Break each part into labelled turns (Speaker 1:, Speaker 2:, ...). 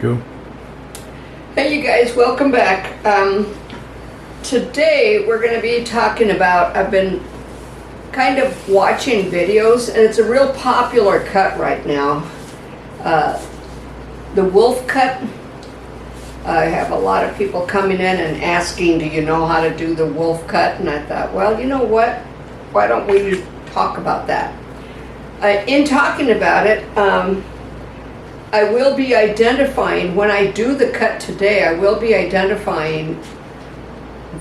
Speaker 1: Go.
Speaker 2: Hey you guys, welcome back. Today we're going to be talking about, I've been kind of watching videos and it's a real popular cut right now. The wolf cut. I have a lot of people coming in and asking, do you know how to do the wolf cut? And I thought, well, you know what? Why don't we talk about that? In talking about it, I will be identifying, when I do the cut today, I will be identifying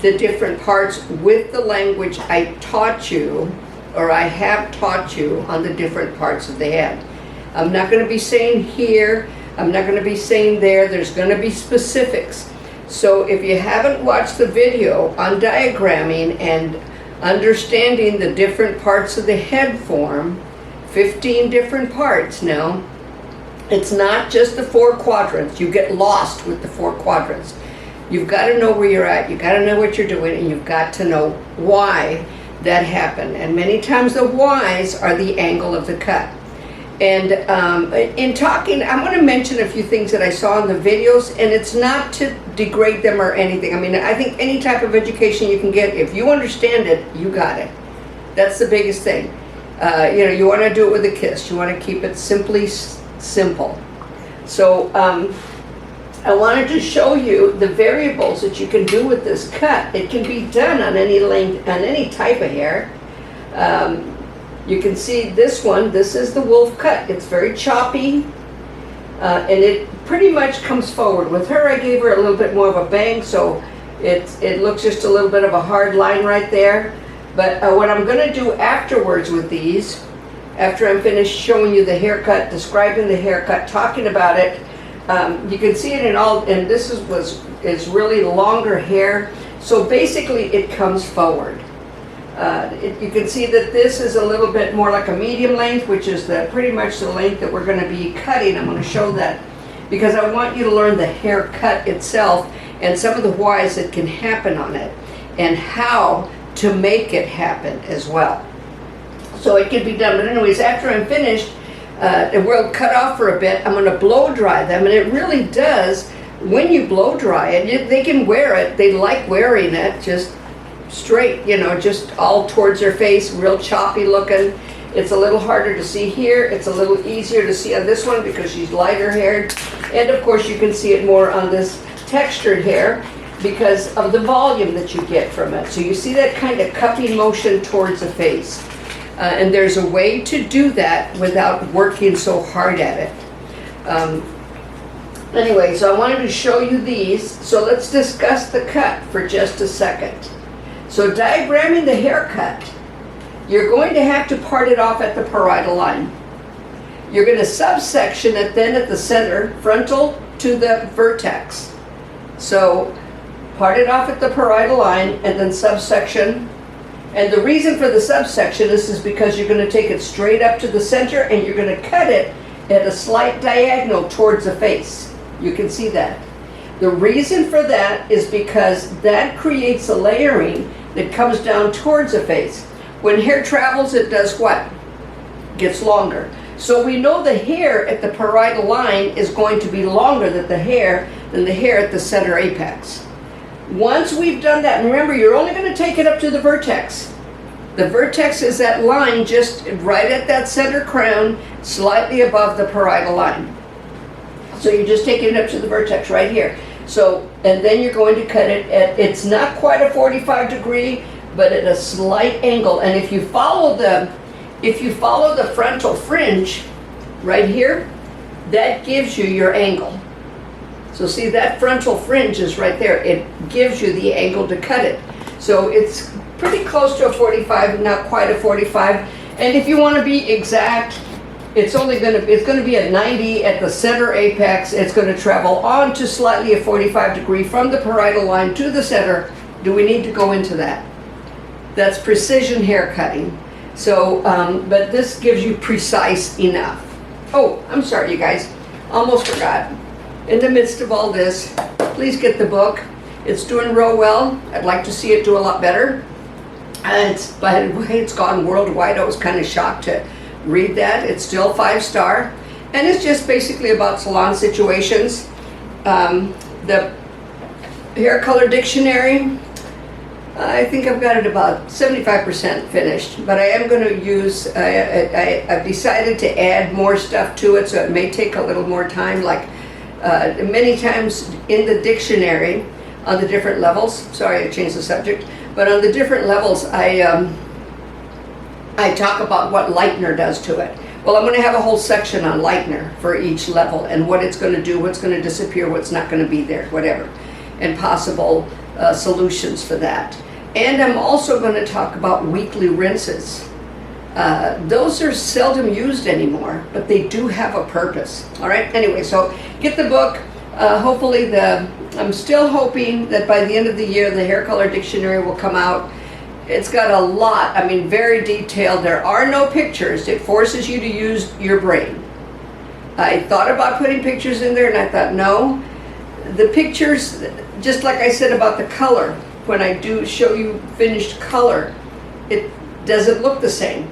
Speaker 2: the different parts with the language I taught you, or I have taught you on the different parts of the head. I'm not going to be saying here, I'm not going to be saying there, there's going to be specifics. So if you haven't watched the video on diagramming and understanding the different parts of the head form, 15 different parts now, it's not just the 4 quadrants. You get lost with the 4 quadrants. You've got to know where you're at, you've got to know what you're doing, and you've got to know why that happened. And many times the whys are the angle of the cut. And in talking, I'm going to mention a few things that I saw in the videos, and it's not to degrade them or anything. I mean, I think any type of education you can get, if you understand it, you got it. That's the biggest thing. You want to do it with a kiss. You want to keep it simply simple. So I wanted to show you the variables that you can do with this cut. It can be done on any length, on any type of hair. You can see this one. This is the wolf cut. It's very choppy, and it pretty much comes forward. With her, I gave her a little bit more of a bang, so it looks just a little bit of a hard line right there. But what I'm going to do afterwards with these, after I'm finished showing you the haircut, describing the haircut, talking about it, you can see it in all, and this is really longer hair, so basically it comes forward. You can see that this is a little bit more like a medium length, which is pretty much the length that we're going to be cutting. I'm going to show that because I want you to learn the haircut itself and some of the whys that can happen on it and how to make it happen as well. So it can be done, but anyways, after I'm finished, we'll cut off for a bit. I'm going to blow dry them, and it really does, when you blow dry it, they can wear it. They like wearing it just straight, just all towards their face, real choppy looking. It's a little harder to see here. It's a little easier to see on this one because she's lighter haired. And of course you can see it more on this textured hair because of the volume that you get from it. So you see that kind of cupping motion towards the face. And there's a way to do that without working so hard at it. Anyway, so I wanted to show you these. So let's discuss the cut for just a second. So diagramming the haircut, you're going to have to part it off at the parietal line. You're going to subsection it then at the center, frontal to the vertex. So part it off at the parietal line and then subsection. And the reason for the subsection is because you're going to take it straight up to the center and you're going to cut it at a slight diagonal towards the face. You can see that. The reason for that is because that creates a layering that comes down towards the face. When hair travels, it does what? Gets longer. So we know the hair at the parietal line is going to be longer than the hair at the center apex. Once we've done that, and remember, you're only going to take it up to the vertex. The vertex is that line just right at that center crown, slightly above the parietal line. So you're just taking it up to the vertex right here. So, and then you're going to cut it at, it's not quite a 45 degree, but at a slight angle. And if you follow the frontal fringe right here, that gives you your angle. So see, that frontal fringe is right there. It gives you the angle to cut it. So it's pretty close to a 45, not quite a 45. And if you want to be exact, it's going to be at 90 at the center apex. It's going to travel on to slightly a 45 degree from the parietal line to the center. Do we need to go into that? That's precision hair cutting. So, but this gives you precise enough. Oh, I'm sorry, you guys. Almost forgot. In the midst of all this, please get the book. It's doing real well. I'd like to see it do a lot better. By the way, it's gone worldwide. I was kind of shocked to read that. It's still 5-star. And it's just basically about salon situations. The hair color dictionary, I think I've got it about 75% finished, but I am going to use, I've decided to add more stuff to it, so it may take a little more time, like many times in the dictionary on the different levels, sorry I changed the subject, but on the different levels I talk about what lightener does to it. Well, I'm going to have a whole section on lightener for each level and what it's going to do, what's going to disappear, what's not going to be there, whatever, and possible solutions for that. And I'm also going to talk about weekly rinses. Those are seldom used anymore, but they do have a purpose. All right, anyway, so get the book. Hopefully I'm still hoping that by the end of the year the hair color dictionary will come out. It's got a lot, I mean, very detailed. There are no pictures. It forces you to use your brain. I thought about putting pictures in there and I thought, no. The pictures, just like I said about the color, when I do show you finished color, it doesn't look the same.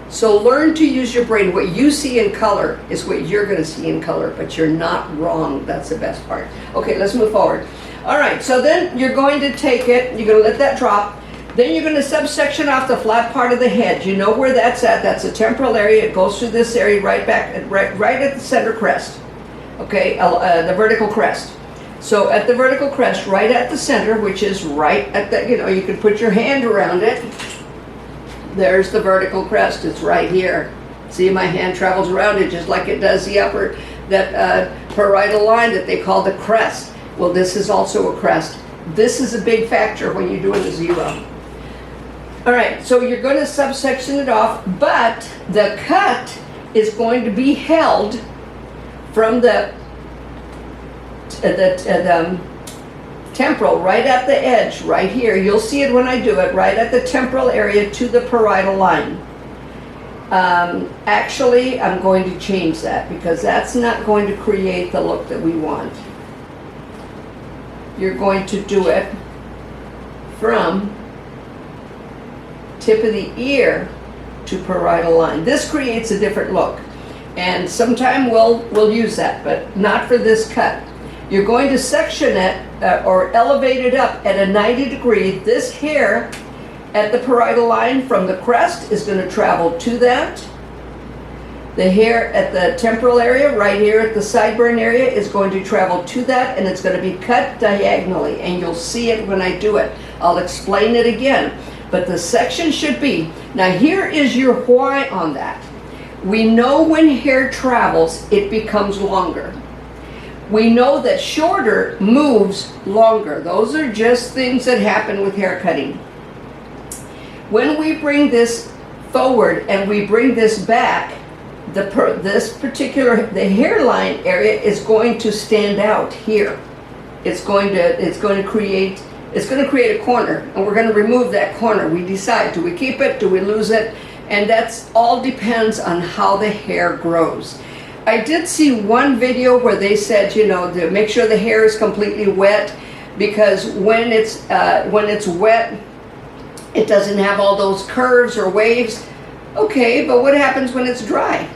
Speaker 2: So learn to use your brain. What you see in color is what you're going to see in color, but you're not wrong. That's the best part. Okay, let's move forward. All right, so then you're going to take it, you're going to let that drop. Then you're going to subsection off the flat part of the head. You know where that's at. That's the temporal area. It goes through this area right back, right at the center crest. Okay, the vertical crest. So at the vertical crest, right at the center, which is right at the, you can put your hand around it. There's the vertical crest. It's right here. See, my hand travels around it just like it does the upper, that parietal line that they call the crest. Well, this is also a crest. This is a big factor when you're doing a zero. All right, so you're going to subsection it off, but the cut is going to be held from the temporal, right at the edge, right here. You'll see it when I do it, right at the temporal area to the parietal line. Actually, I'm going to change that because that's not going to create the look that we want. You're going to do it from tip of the ear to parietal line. This creates a different look, and sometime we'll use that, but not for this cut. You're going to section it or elevate it up at a 90 degree. This hair at the parietal line from the crest is going to travel to that. The hair at the temporal area, right here at the sideburn area, is going to travel to that, and it's going to be cut diagonally, and you'll see it when I do it. I'll explain it again. But the section should be, now here is your why on that. We know when hair travels, it becomes longer. We know that shorter moves longer. Those are just things that happen with hair cutting. When we bring this forward and we bring this back, the hairline area is going to stand out here. It's going to create a corner, and we're going to remove that corner. We decide, do we keep it, do we lose it? And that's all depends on how the hair grows. I did see one video where they said, to make sure the hair is completely wet, because when it's wet, it doesn't have all those curves or waves. Okay, but what happens when it's dry?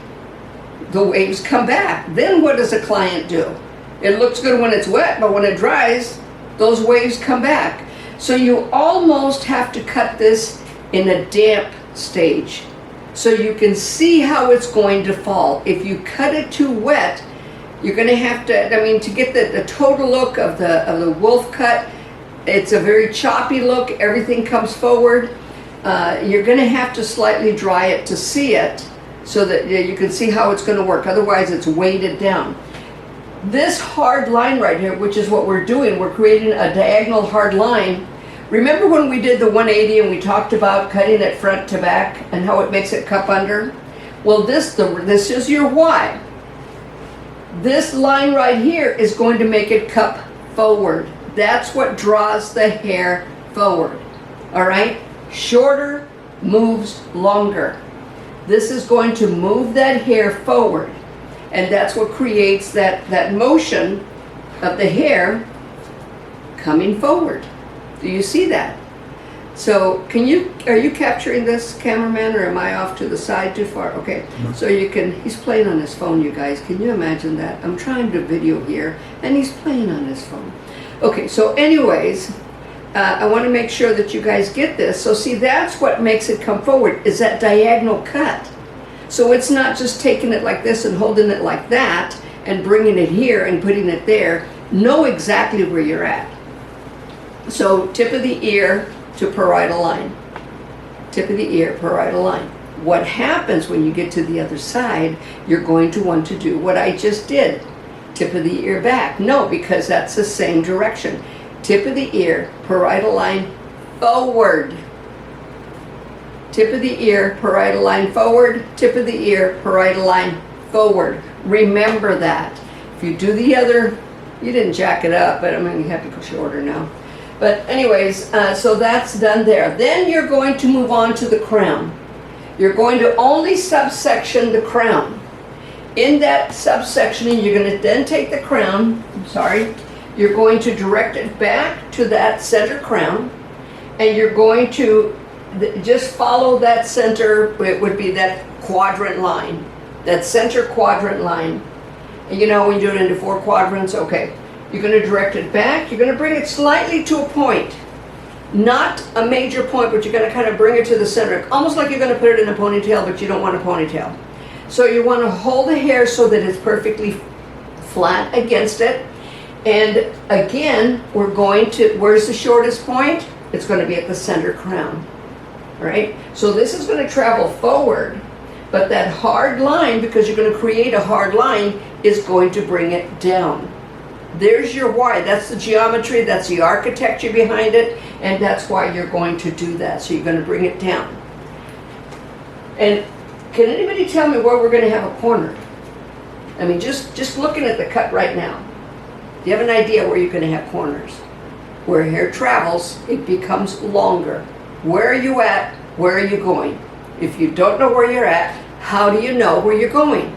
Speaker 2: The waves come back. Then what does a client do? It looks good when it's wet, but when it dries, those waves come back. So you almost have to cut this in a damp stage so you can see how it's going to fall. If you cut it too wet, you're going to have to, to get the total look of the wolf cut, it's a very choppy look, everything comes forward. You're going to have to slightly dry it to see it so that you can see how it's going to work. Otherwise, it's weighted down. This hard line right here, which is what we're doing, we're creating a diagonal hard line. Remember when we did the 180 and we talked about cutting it front to back and how it makes it cup under? Well, this is your why. This line right here is going to make it cup forward. That's what draws the hair forward. All right? Shorter moves longer. This is going to move that hair forward. And that's what creates that motion of the hair coming forward. Do you see that? So are you capturing this, cameraman, or am I off to the side too far? Okay, so he's playing on his phone, you guys. Can you imagine that? I'm trying to video here, and he's playing on his phone. Okay, so anyways, I want to make sure that you guys get this. So see, that's what makes it come forward, is that diagonal cut. So it's not just taking it like this and holding it like that, and bringing it here and putting it there. Know exactly where you're at. So tip of the ear to parietal line. Tip of the ear, parietal line. What happens when you get to the other side, you're going to want to do what I just did. Tip of the ear back. No, because that's the same direction. Tip of the ear, parietal line, forward. Tip of the ear, parietal line, forward. Tip of the ear, parietal line, forward. Remember that. If you do the other, you didn't jack it up, but I'm going to have to go shorter now. But anyways, so that's done there. Then you're going to move on to the crown. You're going to only subsection the crown. In that subsection, you're going to then take the crown, you're going to direct it back to that center crown, and you're going to just follow that center. It would be that quadrant line, that center quadrant line. And you know, when you do it into 4 quadrants, okay. You're going to direct it back. You're going to bring it slightly to a point. Not a major point, but you're going to kind of bring it to the center. Almost like you're going to put it in a ponytail, but you don't want a ponytail. So you want to hold the hair so that it's perfectly flat against it. And again, we're going to, where's the shortest point? It's going to be at the center crown. All right? So this is going to travel forward, but that hard line, because you're going to create a hard line, is going to bring it down. There's your why. That's the geometry, that's the architecture behind it, and that's why you're going to do that. So you're going to bring it down. And can anybody tell me where we're going to have a corner? I mean, just looking at the cut right now, do you have an idea where you're going to have corners? Where hair travels, it becomes longer. Where are you at? Where are you going? If you don't know where you're at, how do you know where you're going?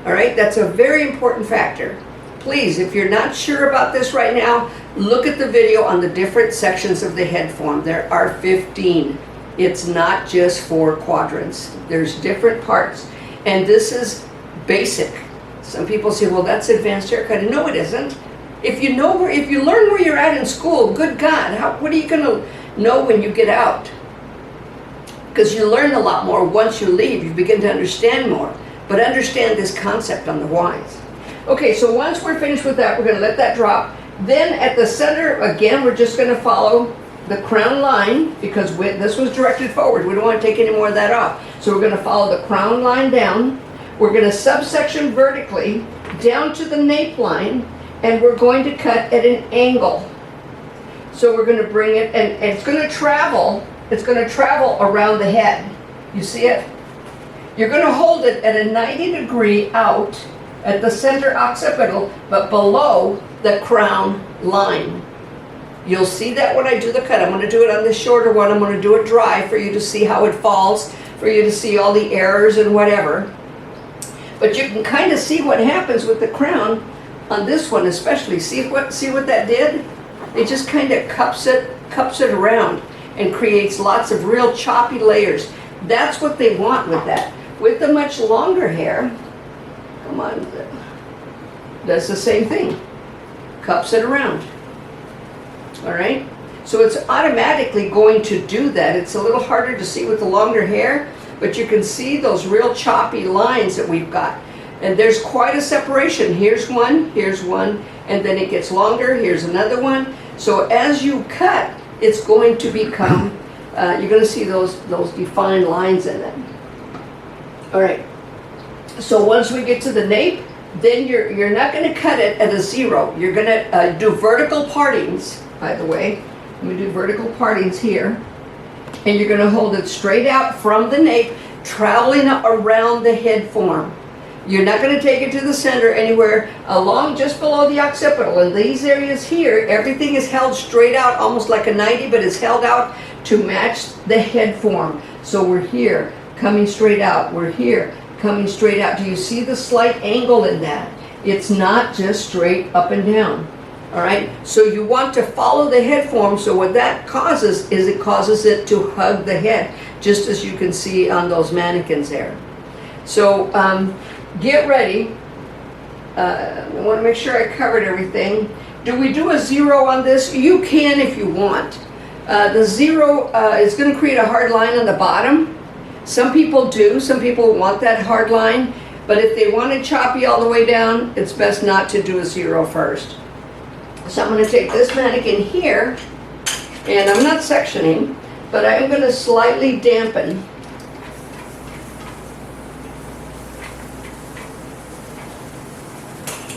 Speaker 2: All right, that's a very important factor. Please, if you're not sure about this right now, look at the video on the different sections of the head form. There are 15. It's not just 4 quadrants. There's different parts. And this is basic. Some people say, well, that's advanced haircut. No, it isn't. If you learn where you're at in school, good God, what are you going to know when you get out? Because you learn a lot more once you leave. You begin to understand more. But understand this concept on the whys. Okay, so once we're finished with that, we're going to let that drop. Then at the center, again, we're just going to follow the crown line, because this was directed forward. We don't want to take any more of that off. So we're going to follow the crown line down. We're going to subsection vertically down to the nape line, and we're going to cut at an angle. So we're going to bring it, and it's going to travel. It's going to travel around the head. You see it? You're going to hold it at a 90-degree out at the center occipital, but below the crown line. You'll see that when I do the cut. I'm going to do it on this shorter one. I'm going to do it dry for you to see how it falls, for you to see all the errors and whatever. But you can kind of see what happens with the crown on this one especially. See what that did? It just kind of cups it around and creates lots of real choppy layers. That's what they want with that. With the much longer hair, come on, does the same thing. Cups it around. All right? So it's automatically going to do that. It's a little harder to see with the longer hair, but you can see those real choppy lines that we've got. And there's quite a separation. Here's one, and then it gets longer. Here's another one. So as you cut, it's going to become, you're going to see those defined lines in it. All right. So once we get to the nape, then you're not going to cut it at a 0. You're going to do vertical partings, by the way. I'm going to do vertical partings here. And you're going to hold it straight out from the nape, traveling around the head form. You're not going to take it to the center anywhere along just below the occipital. In these areas here, everything is held straight out, almost like a 90, but it's held out to match the head form. So we're here, coming straight out. We're here, coming straight out. Do you see the slight angle in that? It's not just straight up and down. All right, so you want to follow the head form. So what that causes is it causes it to hug the head, just as you can see on those mannequins there. So get ready. I want to make sure I covered everything. Do we do a zero on this? You can if you want. The zero is going to create a hard line on the bottom. Some people do. Some people want that hard line. But if they want it choppy all the way down, it's best not to do a zero first. So I'm going to take this mannequin here, and I'm not sectioning, but I'm going to slightly dampen.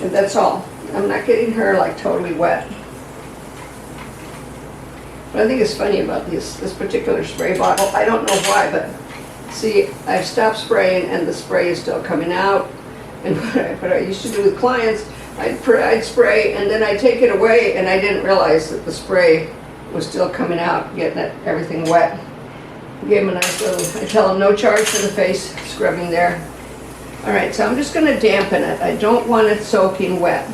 Speaker 2: And that's all. I'm not getting her like totally wet. What I think is funny about this particular spray bottle, I don't know why, but see, I've stopped spraying and the spray is still coming out. And what I used to do with clients, I'd spray and then I'd take it away, and I didn't realize that the spray was still coming out, getting everything wet. Gave them a nice little, I tell them no charge for the face scrubbing there. All right, so I'm just going to dampen it. I don't want it soaking wet.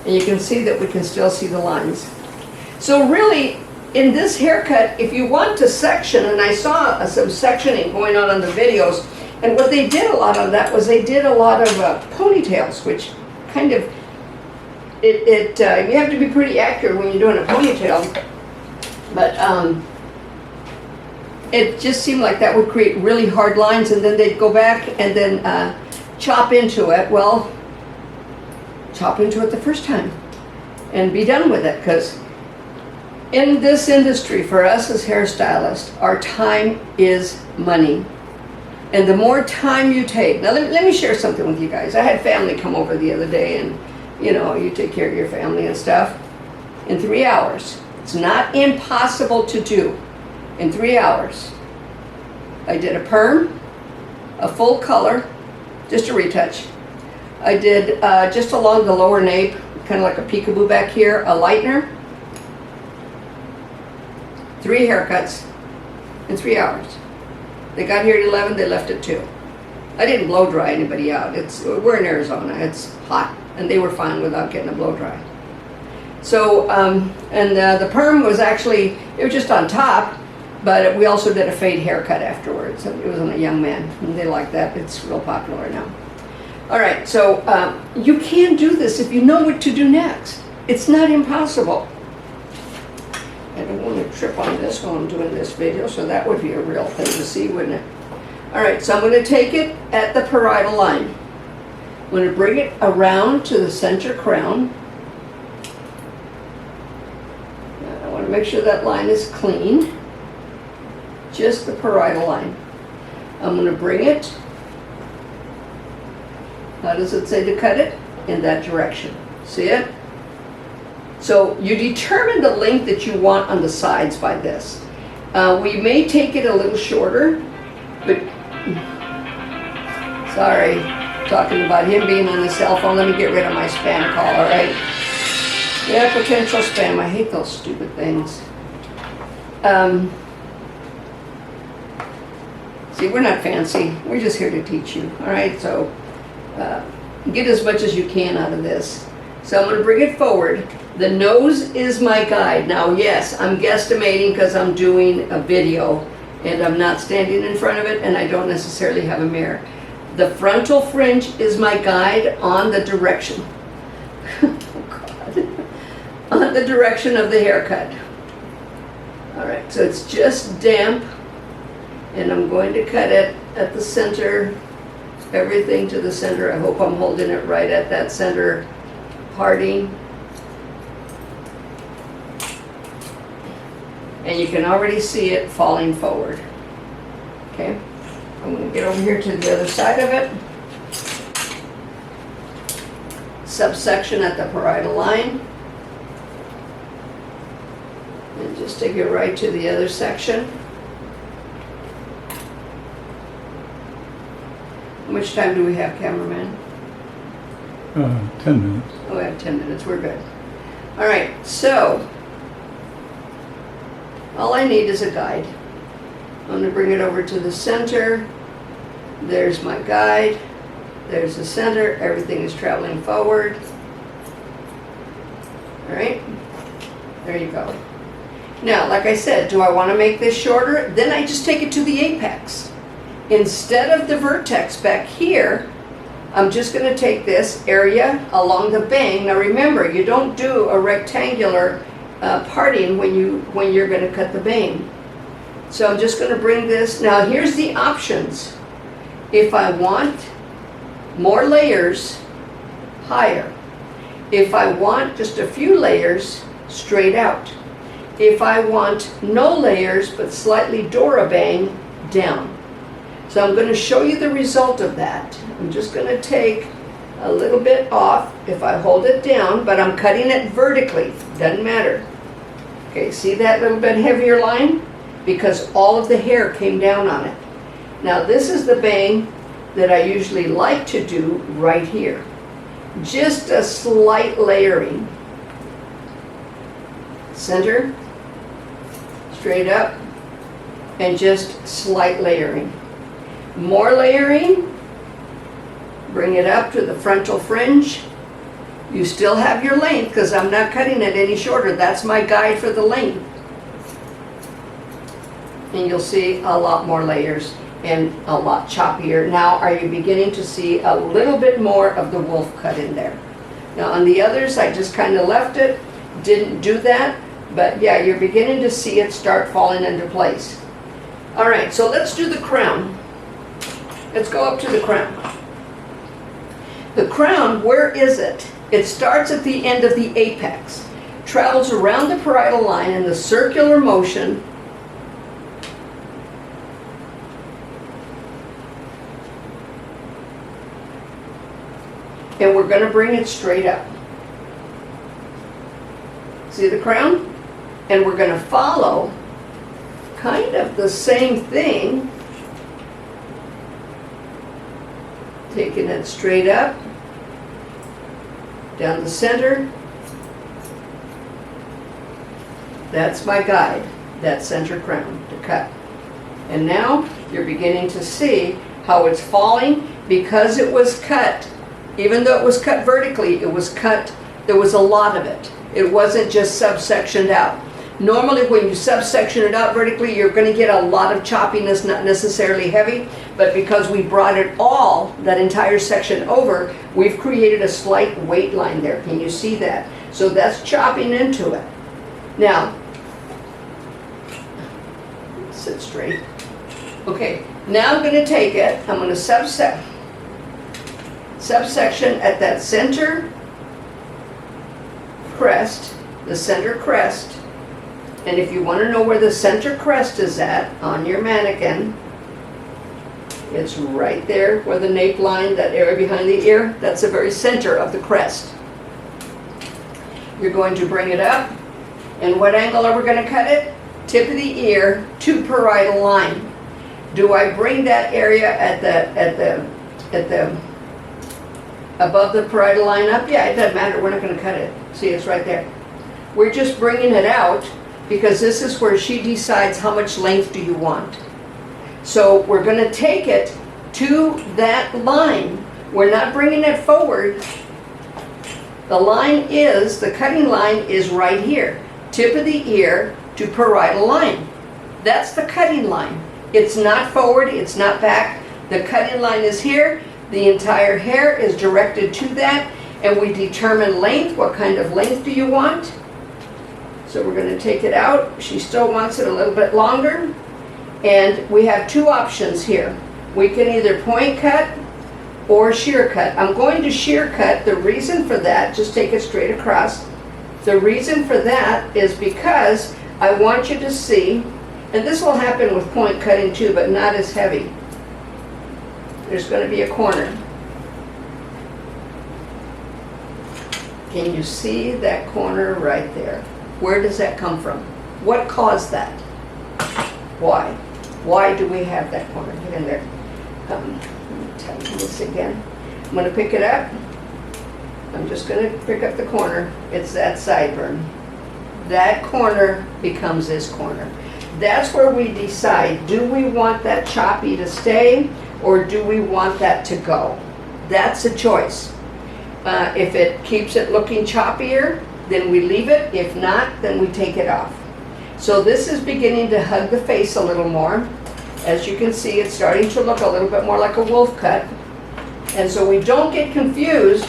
Speaker 2: And you can see that we can still see the lines. So really, in this haircut, if you want to section, and I saw some sectioning going on the videos, and what they did a lot of that was they did a lot of ponytails, which kind of, you have to be pretty accurate when you're doing a ponytail, but it just seemed like that would create really hard lines, and then they'd go back and then chop into it. Well, chop into it the first time and be done with it, because in this industry, for us as hairstylists, our time is money. And the more time you take, now let me share something with you guys. I had family come over the other day, and you know, you take care of your family and stuff. In 3 hours, it's not impossible to do. In 3 hours, I did a perm, a full color, just a retouch. I did just along the lower nape, kind of like a peekaboo back here, a lightener. 3 haircuts in 3 hours. They got here at 11, they left at 2. I didn't blow dry anybody out. We're in Arizona, it's hot, and they were fine without getting a blow dry. So, the perm was actually, it was just on top, but we also did a fade haircut afterwards. It was on a young man, and they like that. It's real popular now. All right, so you can do this if you know what to do next. It's not impossible. I don't want to trip on this while I'm doing this video, so that would be a real thing to see, wouldn't it? All right, so I'm going to take it at the parietal line. I'm going to bring it around to the center crown. I want to make sure that line is clean. Just the parietal line. I'm going to bring it, how does it say to cut it? In that direction. See it? So you determine the length that you want on the sides by this. We may take it a little shorter, but sorry, talking about him being on the cell phone. Let me get rid of my spam call, all right? Yeah, potential spam. I hate those stupid things. See, we're not fancy. We're just here to teach you, all right? So get as much as you can out of this. So I'm going to bring it forward. The nose is my guide. Now, yes, I'm guesstimating because I'm doing a video and I'm not standing in front of it, and I don't necessarily have a mirror. The frontal fringe is my guide on the direction. Oh, God. On the direction of the haircut. All right, so it's just damp, and I'm going to cut it at the center, everything to the center. I hope I'm holding it right at that center parting. And you can already see it falling forward. Okay, I'm going to get over here to the other side of it. Subsection at the parietal line. And just take it right to the other section. How much time do we have, cameraman?
Speaker 1: 10 minutes.
Speaker 2: Oh, we have 10 minutes. We're good. All right, so all I need is a guide. I'm going to bring it over to the center. There's my guide. There's the center. Everything is traveling forward. All right, there you go. Now, like I said, do I want to make this shorter? Then I just take it to the apex. Instead of the vertex back here, I'm just going to take this area along the bang. Now remember, you don't do a rectangular parting when you're going to cut the bang. So I'm just going to bring this. Now here's the options. If I want more layers, higher. If I want just a few layers, straight out. If I want no layers but slightly Dora-bang, down. So I'm going to show you the result of that. I'm just going to take a little bit off if I hold it down, but I'm cutting it vertically. Doesn't matter. Okay, see that little bit heavier line? Because all of the hair came down on it. Now this is the bang that I usually like to do right here. Just a slight layering. Center, straight up, and just slight layering. More layering, bring it up to the frontal fringe. You still have your length because I'm not cutting it any shorter. That's my guide for the length. And you'll see a lot more layers and a lot choppier. Now, are you beginning to see a little bit more of the wolf cut in there? Now, on the others, I just kind of left it, didn't do that, but yeah, you're beginning to see it start falling into place. All right, so let's do the crown. Let's go up to the crown. The crown, where is it? It starts at the end of the apex, travels around the parietal line in the circular motion, and we're going to bring it straight up. See the crown? And we're going to follow kind of the same thing, taking it straight up, down the center. That's my guide, that center crown to cut. And now you're beginning to see how it's falling because it was cut. Even though it was cut vertically, it was cut, there was a lot of it. It wasn't just subsectioned out. Normally when you subsection it out vertically, you're going to get a lot of choppiness, not necessarily heavy, but because we brought it all, that entire section over, we've created a slight weight line there. Can you see that? So that's chopping into it. Now, sit straight. Okay, now I'm going to take it, I'm going to subsection at that center crest, the center crest. And if you want to know where the center crest is at on your mannequin, it's right there where the nape line, that area behind the ear, that's the very center of the crest. You're going to bring it up, and what angle are we going to cut it? Tip of the ear to parietal line. Do I bring that area at the above the parietal line up? Yeah, it doesn't matter. We're not going to cut it. See, it's right there. We're just bringing it out because this is where she decides how much length do you want. So we're going to take it to that line. We're not bringing it forward. The line is, the cutting line is right here. Tip of the ear to parietal line. That's the cutting line. It's not forward, it's not back. The cutting line is here. The entire hair is directed to that, and we determine length. What kind of length do you want? So we're going to take it out. She still wants it a little bit longer. And we have two options here. We can either point cut or shear cut. I'm going to shear cut. The reason for that, just take it straight across. The reason for that is because I want you to see, and this will happen with point cutting too, but not as heavy. There's going to be a corner. Can you see that corner right there? Where does that come from? What caused that? Why? Why do we have that corner? Get in there. Let me tighten this again. I'm going to pick it up. I'm just going to pick up the corner. It's that sideburn. That corner becomes this corner. That's where we decide, do we want that choppy to stay or do we want that to go? That's a choice. If it keeps it looking choppier, then we leave it. If not, then we take it off. So this is beginning to hug the face a little more. As you can see, it's starting to look a little bit more like a wolf cut. And so we don't get confused.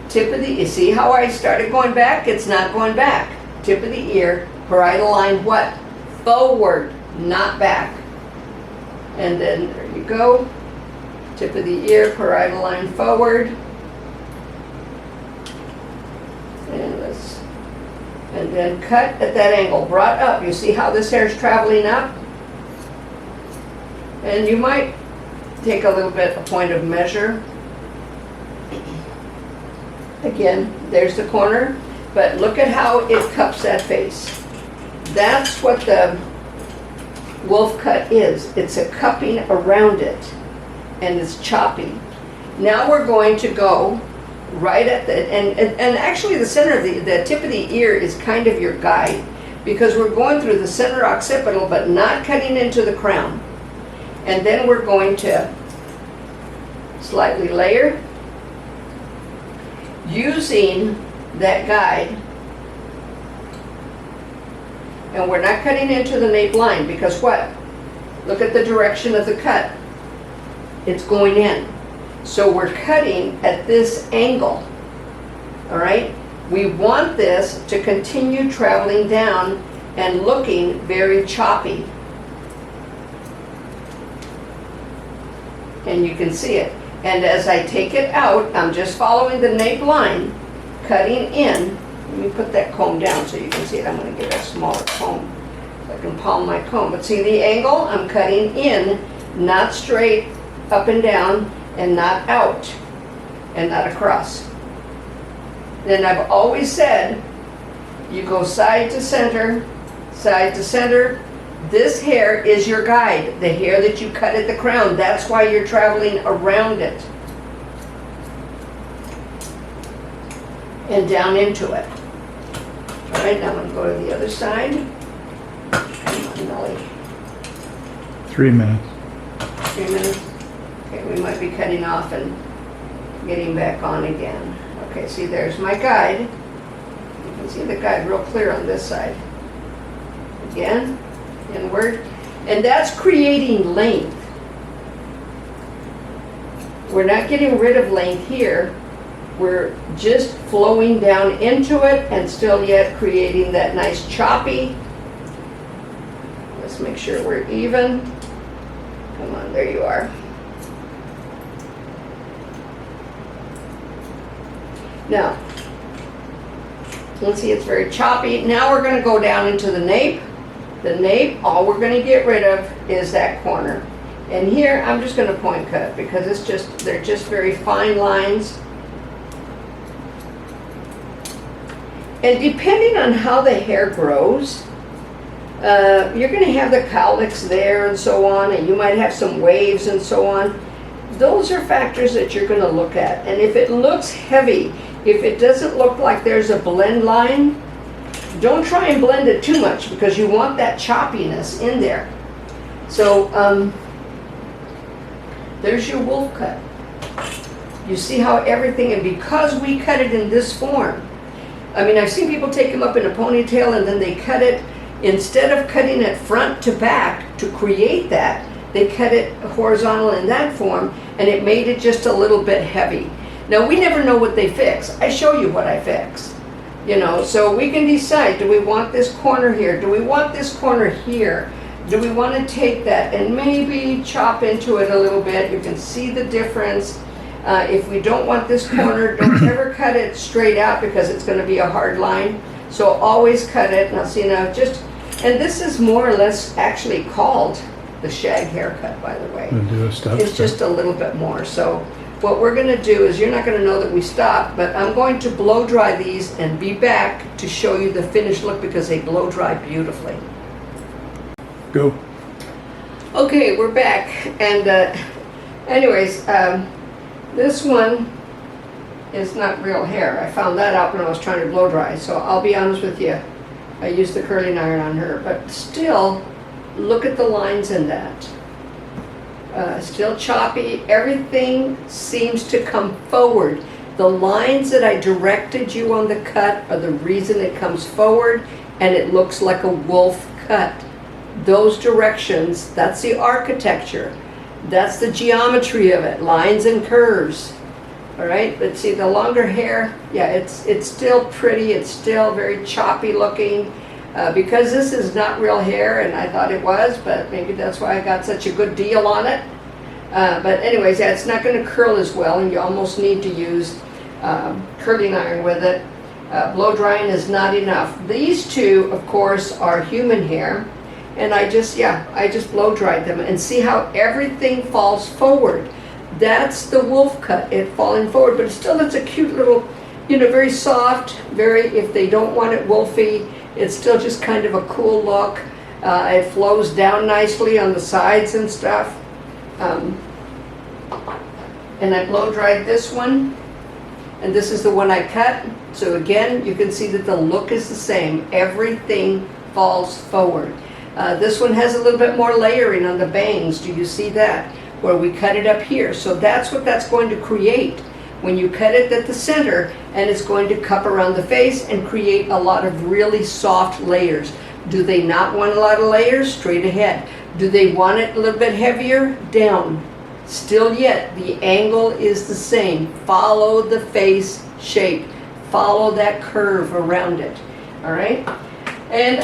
Speaker 2: Tip of the, you see how I started going back? It's not going back. Tip of the ear, parietal line what? Forward, not back. And then there you go. Tip of the ear, parietal line forward. And then cut at that angle, brought up. You see how this hair is traveling up? And you might take a little bit, a point of measure. Again, there's the corner, but look at how it cups that face. That's what the wolf cut is. It's a cupping around it, and it's choppy. Now we're going to go right at the, and actually the center of the tip of the ear is kind of your guide, because we're going through the center occipital but not cutting into the crown. And then we're going to slightly layer using that guide, and we're not cutting into the nape line, because what? Look at the direction of the cut. It's going in. So we're cutting at this angle, all right? We want this to continue traveling down and looking very choppy. And you can see it. And as I take it out, I'm just following the nape line, cutting in. Let me put that comb down so you can see it. I'm going to get a smaller comb so I can palm my comb. But see the angle? I'm cutting in, not straight up and down, and not out, and not across. Then I've always said, you go side to center, side to center. This hair is your guide, the hair that you cut at the crown. That's why you're traveling around it. And down into it. All right, now I'm going to go to the other side. Come on, Nellie.
Speaker 1: 3 minutes.
Speaker 2: 3 minutes. Okay, we might be cutting off and getting back on again. Okay, see, there's my guide. You can see the guide real clear on this side. Again, inward. And that's creating length. We're not getting rid of length here. We're just flowing down into it and still yet creating that nice choppy. Let's make sure we're even. Come on, there you are. Now, let's see, it's very choppy. Now we're going to go down into the nape. The nape, all we're going to get rid of is that corner. And here, I'm just going to point cut because it's just, they're just very fine lines. And depending on how the hair grows, you're going to have the cowlicks there and so on, and you might have some waves and so on. Those are factors that you're going to look at. And if it looks heavy, if it doesn't look like there's a blend line, don't try and blend it too much because you want that choppiness in there. So there's your wolf cut. You see how everything, and because we cut it in this form, I mean, I've seen people take them up in a ponytail and then they cut it, instead of cutting it front to back to create that, they cut it horizontal in that form, and it made it just a little bit heavy. Now, we never know what they fix. I show you what I fix. You know, so we can decide, do we want this corner here? Do we want this corner here? Do we want to take that and maybe chop into it a little bit? You can see the difference. If we don't want this corner, don't ever cut it straight out because it's going to be a hard line. So always cut it. Now see, now just, and this is more or less actually called the shag haircut, by the way.
Speaker 1: We'll do a stop.
Speaker 2: It's just a little bit more. So what we're going to do is, you're not going to know that we stopped, but I'm going to blow dry these and be back to show you the finished look because they blow dry beautifully.
Speaker 1: Go.
Speaker 2: Okay, we're back. And anyways, this one is not real hair. I found that out when I was trying to blow dry. So I'll be honest with you, I used the curling iron on her, but still, look at the lines in that. Still choppy. Everything seems to come forward. The lines that I directed you on the cut are the reason it comes forward and it looks like a wolf cut. Those directions, that's the architecture. That's the geometry of it, lines and curves. All right, but see the longer hair, yeah, it's still pretty, it's still very choppy looking. Because this is not real hair, and I thought it was, but maybe that's why I got such a good deal on it. But anyways, yeah, it's not going to curl as well, and you almost need to use curling iron with it. Blow drying is not enough. These two, of course, are human hair, and I just blow dried them, and see how everything falls forward. That's the wolf cut, it falling forward, but still it's a cute little, very soft, if they don't want it wolfy, it's still just kind of a cool look. It flows down nicely on the sides and stuff. And I blow dried this one, and this is the one I cut. So again, you can see that the look is the same. Everything falls forward. This one has a little bit more layering on the bangs. Do you see that? Where we cut it up here. So that's what that's going to create when you cut it at the center, and it's going to cup around the face and create a lot of really soft layers. Do they not want a lot of layers? Straight ahead. Do they want it a little bit heavier? Down. Still yet, the angle is the same. Follow the face shape. Follow that curve around it. All right? And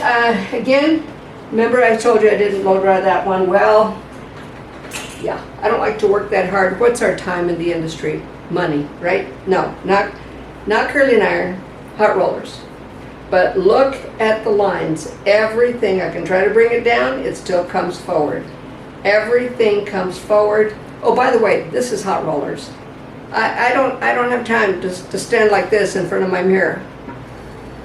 Speaker 2: again, remember I told you I didn't blow dry that one. Well, yeah, I don't like to work that hard. What's our time in the industry? Money, right? No, not curling iron, hot rollers. But look at the lines. Everything, I can try to bring it down, it still comes forward. Everything comes forward. Oh, by the way, this is hot rollers. I don't have time to stand like this in front of my mirror.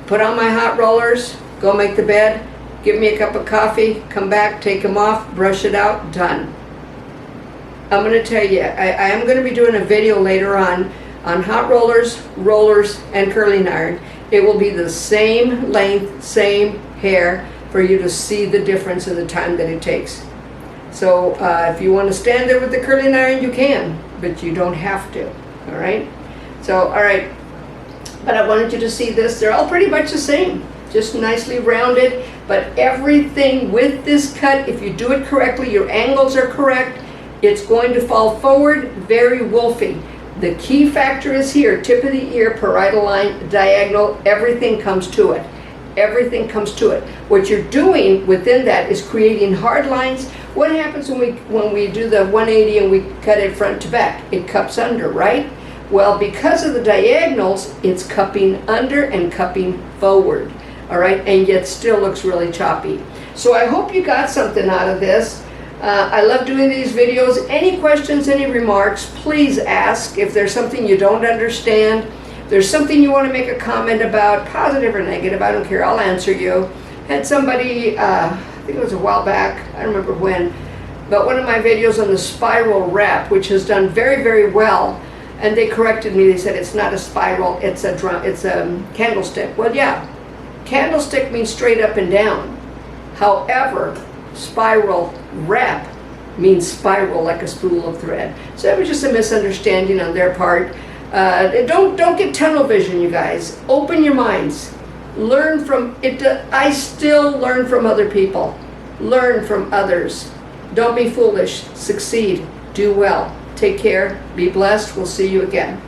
Speaker 2: Put on my hot rollers, go make the bed, give me a cup of coffee, come back, take them off, brush it out, done. I'm going to tell you, I am going to be doing a video later on hot rollers, and curling iron. It will be the same length, same hair for you to see the difference in the time that it takes. So if you want to stand there with the curling iron, you can, but you don't have to, all right? So, all right, but I wanted you to see this. They're all pretty much the same, just nicely rounded, but everything with this cut, if you do it correctly, your angles are correct, it's going to fall forward, very wolfy. The key factor is here, tip of the ear, parietal line, diagonal, everything comes to it. Everything comes to it. What you're doing within that is creating hard lines. What happens when we do the 180 and we cut it front to back? It cups under, right? Well, because of the diagonals, it's cupping under and cupping forward, all right? And yet still looks really choppy. So I hope you got something out of this. I love doing these videos. Any questions, any remarks, please ask. If there's something you don't understand, there's something you want to make a comment about, positive or negative, I don't care, I'll answer you. Had somebody, I think it was a while back, I don't remember when, but one of my videos on the spiral wrap, which has done very, very well, and they corrected me. They said it's not a spiral, it's a candlestick. Well, yeah, candlestick means straight up and down. However, spiral wrap means spiral, like a spool of thread. So it was just a misunderstanding on their part. Don't get tunnel vision, you guys. Open your minds. Learn from it. I still learn from other people. Learn from others. Don't be foolish. Succeed. Do well. Take care. Be blessed. We'll see you again.